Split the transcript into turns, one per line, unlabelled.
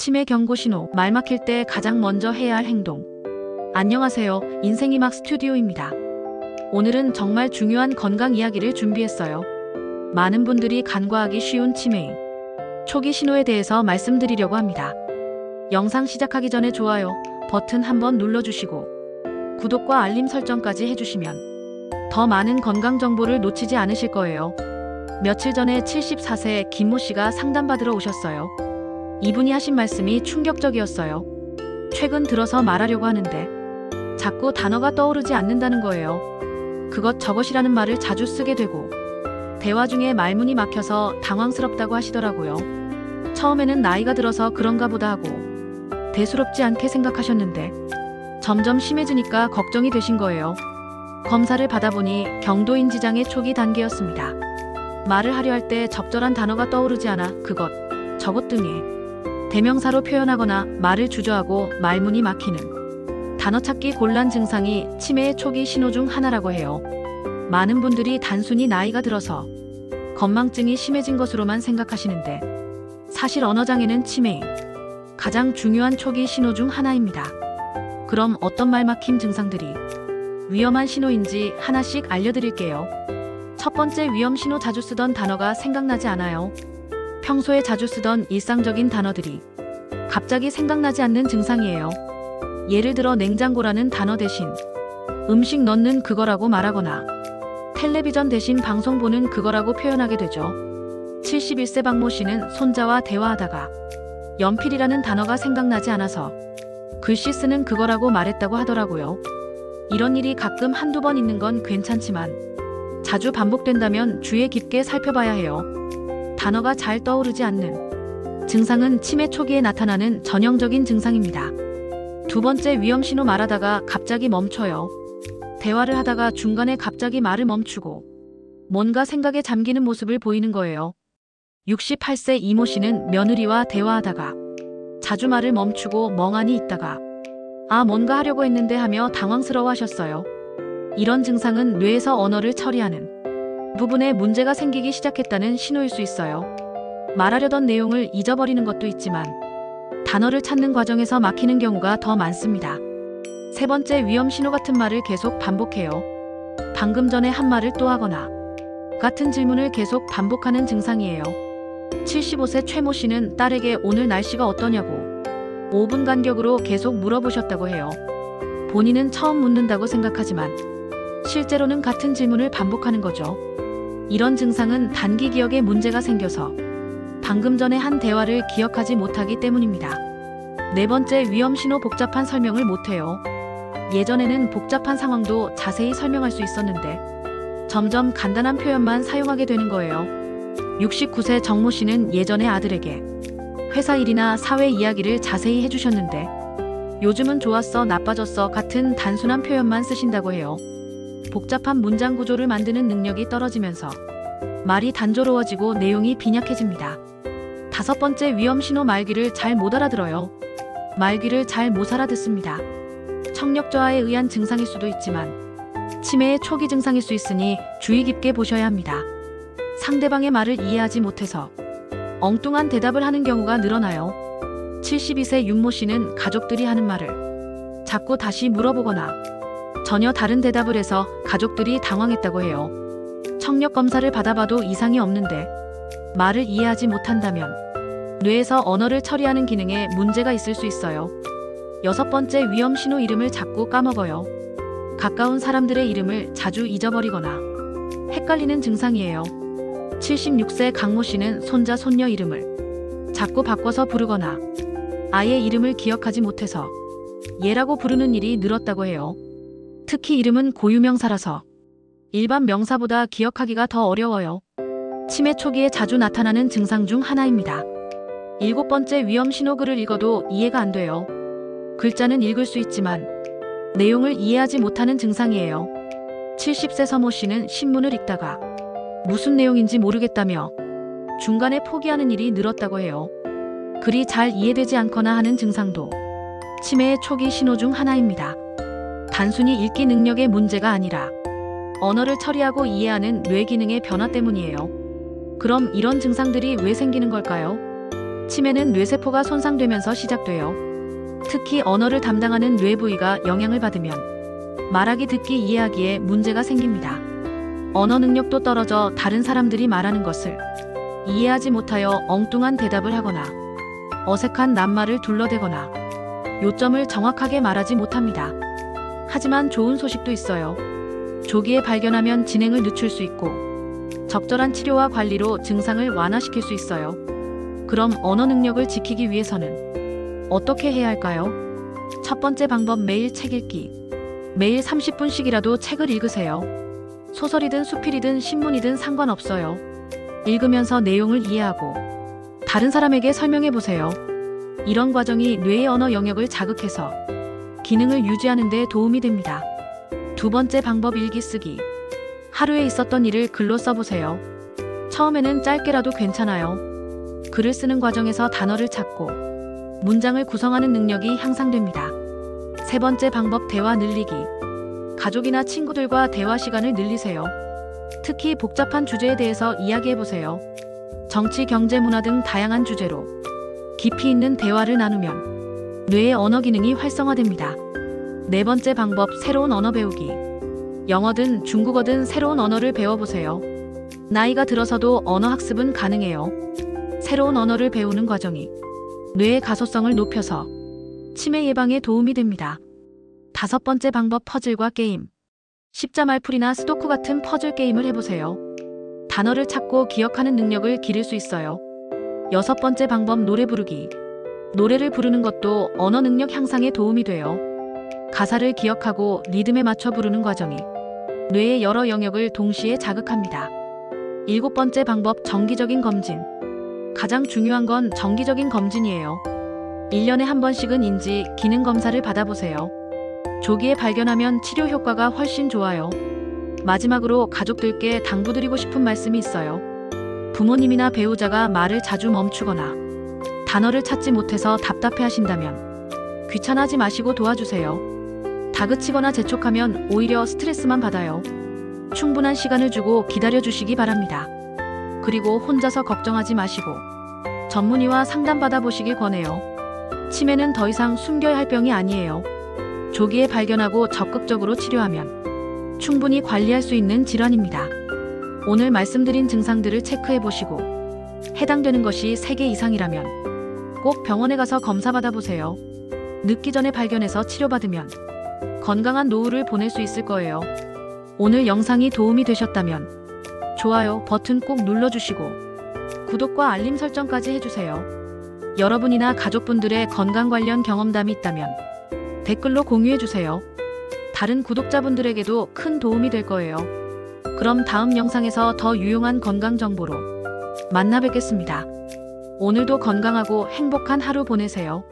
치매 경고 신호, 말 막힐 때 가장 먼저 해야 할 행동. 안녕하세요. 인생이막 스튜디오입니다. 오늘은 정말 중요한 건강 이야기를 준비했어요. 많은 분들이 간과하기 쉬운 치매의 초기 신호에 대해서 말씀드리려고 합니다. 영상 시작하기 전에 좋아요 버튼 한번 눌러주시고 구독과 알림 설정까지 해주시면 더 많은 건강 정보를 놓치지 않으실 거예요. 며칠 전에 74세 김모 씨가 상담받으러 오셨어요. 이분이 하신 말씀이 충격적이었어요. 최근 들어서 말하려고 하는데 자꾸 단어가 떠오르지 않는다는 거예요. 그것 저것이라는 말을 자주 쓰게 되고 대화 중에 말문이 막혀서 당황스럽다고 하시더라고요. 처음에는 나이가 들어서 그런가 보다 하고 대수롭지 않게 생각하셨는데 점점 심해지니까 걱정이 되신 거예요. 검사를 받아보니 경도인 지장의 초기 단계였습니다. 말을 하려 할 때 적절한 단어가 떠오르지 않아 그것, 저것 등의 대명사로 표현하거나 말을 주저하고 말문이 막히는 단어 찾기 곤란 증상이 치매의 초기 신호 중 하나라고 해요. 많은 분들이 단순히 나이가 들어서 건망증이 심해진 것으로만 생각하시는데 사실 언어장애는 치매의 가장 중요한 초기 신호 중 하나입니다. 그럼 어떤 말막힘 증상들이 위험한 신호인지 하나씩 알려드릴게요. 첫 번째, 위험 신호. 자주 쓰던 단어가 생각나지 않아요. 평소에 자주 쓰던 일상적인 단어들이 갑자기 생각나지 않는 증상이에요. 예를 들어 냉장고라는 단어 대신 음식 넣는 그거라고 말하거나 텔레비전 대신 방송 보는 그거라고 표현하게 되죠. 71세 박모 씨는 손자와 대화하다가 연필이라는 단어가 생각나지 않아서 글씨 쓰는 그거라고 말했다고 하더라고요. 이런 일이 가끔 한두 번 있는 건 괜찮지만 자주 반복된다면 주의 깊게 살펴봐야 해요. 단어가 잘 떠오르지 않는 증상은 치매 초기에 나타나는 전형적인 증상입니다. 두 번째, 위험 신호. 말하다가 갑자기 멈춰요. 대화를 하다가 중간에 갑자기 말을 멈추고 뭔가 생각에 잠기는 모습을 보이는 거예요. 68세 이모 씨는 며느리와 대화하다가 자주 말을 멈추고 멍하니 있다가 뭔가 하려고 했는데 하며 당황스러워 하셨어요. 이런 증상은 뇌에서 언어를 처리하는 부분에 문제가 생기기 시작했다는 신호일 수 있어요. 말하려던 내용을 잊어버리는 것도 있지만 단어를 찾는 과정에서 막히는 경우가 더 많습니다. 세 번째, 위험 신호. 같은 말을 계속 반복해요. 방금 전에 한 말을 또 하거나 같은 질문을 계속 반복하는 증상이에요. 75세 최모 씨는 딸에게 오늘 날씨가 어떠냐고 5분 간격으로 계속 물어보셨다고 해요. 본인은 처음 묻는다고 생각하지만 실제로는 같은 질문을 반복하는 거죠. 이런 증상은 단기 기억에 문제가 생겨서 방금 전에 한 대화를 기억하지 못하기 때문입니다. 네 번째, 위험 신호. 복잡한 설명을 못해요. 예전에는 복잡한 상황도 자세히 설명할 수 있었는데 점점 간단한 표현만 사용하게 되는 거예요. 69세 정모 씨는 예전에 아들에게 회사 일이나 사회 이야기를 자세히 해주셨는데 요즘은 좋았어, 나빠졌어 같은 단순한 표현만 쓰신다고 해요. 복잡한 문장 구조를 만드는 능력이 떨어지면서 말이 단조로워지고 내용이 빈약해집니다. 다섯 번째, 위험 신호. 말귀를 잘 못 알아들어요. 말귀를 잘 못 알아듣습니다. 청력 저하에 의한 증상일 수도 있지만 치매의 초기 증상일 수 있으니 주의 깊게 보셔야 합니다. 상대방의 말을 이해하지 못해서 엉뚱한 대답을 하는 경우가 늘어나요. 72세 윤모 씨는 가족들이 하는 말을 자꾸 다시 물어보거나 전혀 다른 대답을 해서 가족들이 당황했다고 해요. 청력 검사를 받아봐도 이상이 없는데 말을 이해하지 못한다면 뇌에서 언어를 처리하는 기능에 문제가 있을 수 있어요. 여섯 번째, 위험 신호. 이름을 자꾸 까먹어요. 가까운 사람들의 이름을 자주 잊어버리거나 헷갈리는 증상이에요. 76세 강모 씨는 손자 손녀 이름을 자꾸 바꿔서 부르거나 아예 이름을 기억하지 못해서 얘라고 부르는 일이 늘었다고 해요. 특히 이름은 고유명사라서 일반 명사보다 기억하기가 더 어려워요. 치매 초기에 자주 나타나는 증상 중 하나입니다. 일곱 번째, 위험 신호. 글을 읽어도 이해가 안 돼요. 글자는 읽을 수 있지만 내용을 이해하지 못하는 증상이에요. 70세 서모 씨는 신문을 읽다가 무슨 내용인지 모르겠다며 중간에 포기하는 일이 늘었다고 해요. 글이 잘 이해되지 않거나 하는 증상도 치매의 초기 신호 중 하나입니다. 단순히 읽기 능력의 문제가 아니라 언어를 처리하고 이해하는 뇌 기능의 변화 때문이에요. 그럼 이런 증상들이 왜 생기는 걸까요? 치매는 뇌세포가 손상되면서 시작돼요. 특히 언어를 담당하는 뇌 부위가 영향을 받으면 말하기, 듣기, 이해하기에 문제가 생깁니다. 언어 능력도 떨어져 다른 사람들이 말하는 것을 이해하지 못하여 엉뚱한 대답을 하거나 어색한 낱말을 둘러대거나 요점을 정확하게 말하지 못합니다. 하지만 좋은 소식도 있어요. 조기에 발견하면 진행을 늦출 수 있고 적절한 치료와 관리로 증상을 완화시킬 수 있어요. 그럼 언어 능력을 지키기 위해서는 어떻게 해야 할까요? 첫 번째 방법, 매일 책 읽기. 매일 30분씩이라도 책을 읽으세요. 소설이든 수필이든 신문이든 상관없어요. 읽으면서 내용을 이해하고 다른 사람에게 설명해 보세요. 이런 과정이 뇌의 언어 영역을 자극해서 기능을 유지하는 데 도움이 됩니다. 두 번째 방법, 일기 쓰기. 하루에 있었던 일을 글로 써보세요. 처음에는 짧게라도 괜찮아요. 글을 쓰는 과정에서 단어를 찾고 문장을 구성하는 능력이 향상됩니다. 세 번째 방법, 대화 늘리기. 가족이나 친구들과 대화 시간을 늘리세요. 특히 복잡한 주제에 대해서 이야기해보세요. 정치, 경제, 문화 등 다양한 주제로 깊이 있는 대화를 나누면 뇌의 언어 기능이 활성화됩니다. 네 번째 방법, 새로운 언어 배우기. 영어든 중국어든 새로운 언어를 배워보세요. 나이가 들어서도 언어 학습은 가능해요. 새로운 언어를 배우는 과정이 뇌의 가소성을 높여서 치매 예방에 도움이 됩니다. 다섯 번째 방법, 퍼즐과 게임. 십자말풀이나 스도쿠 같은 퍼즐 게임을 해보세요. 단어를 찾고 기억하는 능력을 기를 수 있어요. 여섯 번째 방법, 노래 부르기. 노래를 부르는 것도 언어 능력 향상에 도움이 돼요. 가사를 기억하고 리듬에 맞춰 부르는 과정이 뇌의 여러 영역을 동시에 자극합니다. 일곱 번째 방법, 정기적인 검진. 가장 중요한 건 정기적인 검진이에요. 1년에 한 번씩은 인지, 기능 검사를 받아보세요. 조기에 발견하면 치료 효과가 훨씬 좋아요. 마지막으로 가족들께 당부드리고 싶은 말씀이 있어요. 부모님이나 배우자가 말을 자주 멈추거나 단어를 찾지 못해서 답답해 하신다면 귀찮아하지 마시고 도와주세요. 다그치거나 재촉하면 오히려 스트레스만 받아요. 충분한 시간을 주고 기다려주시기 바랍니다. 그리고 혼자서 걱정하지 마시고 전문의와 상담받아 보시길 권해요. 치매는 더 이상 숨겨야 할 병이 아니에요. 조기에 발견하고 적극적으로 치료하면 충분히 관리할 수 있는 질환입니다. 오늘 말씀드린 증상들을 체크해 보시고 해당되는 것이 3개 이상이라면 꼭 병원에 가서 검사받아 보세요. 늦기 전에 발견해서 치료받으면 건강한 노후를 보낼 수 있을 거예요. 오늘 영상이 도움이 되셨다면 좋아요 버튼 꼭 눌러주시고 구독과 알림 설정까지 해주세요. 여러분이나 가족분들의 건강 관련 경험담이 있다면 댓글로 공유해주세요. 다른 구독자분들에게도 큰 도움이 될 거예요. 그럼 다음 영상에서 더 유용한 건강 정보로 만나 뵙겠습니다. 오늘도 건강하고 행복한 하루 보내세요.